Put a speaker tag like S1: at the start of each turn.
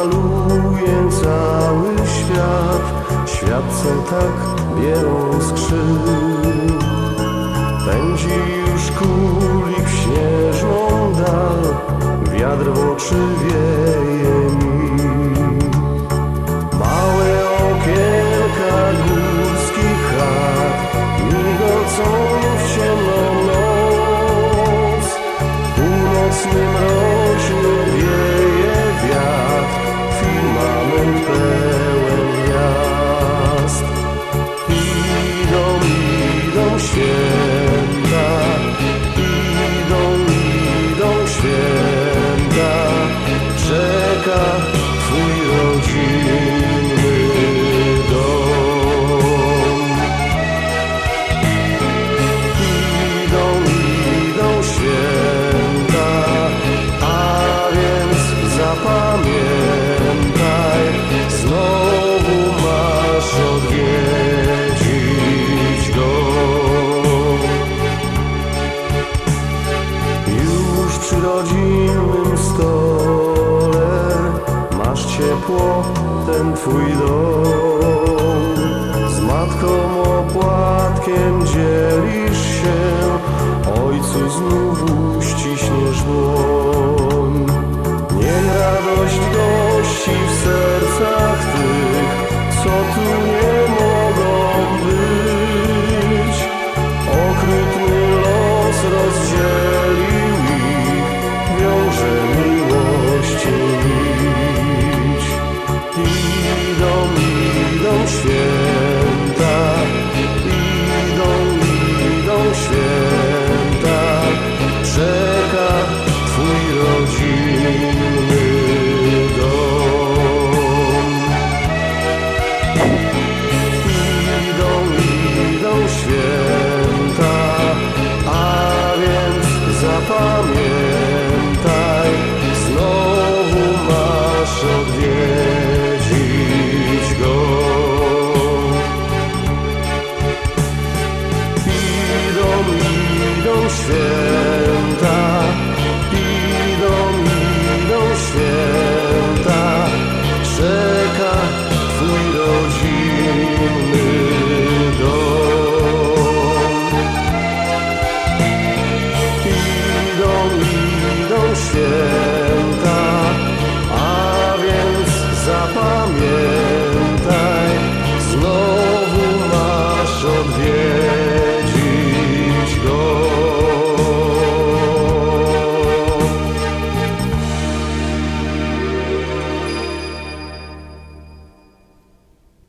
S1: maluje cały świat, świat co tak wielu skrzył. Pędzi już kulik w śnieżną dal, wiatr w oczy wieje mi. Małe okienka górskich chat migocą w ciemną noc. Północny mroźny wieje wiatr, firmament pełen gwiazd. Idą święta, idą święta, czeka twój rodzinny dom. Idą święta, a więc zapamiętaj, znowu masz odwiedzić go. Już przy rodzinnym stole masz ciepło ten twój dom. Z matką opłatkiem dzielisz się, ojcu znów uściśniesz dłoń.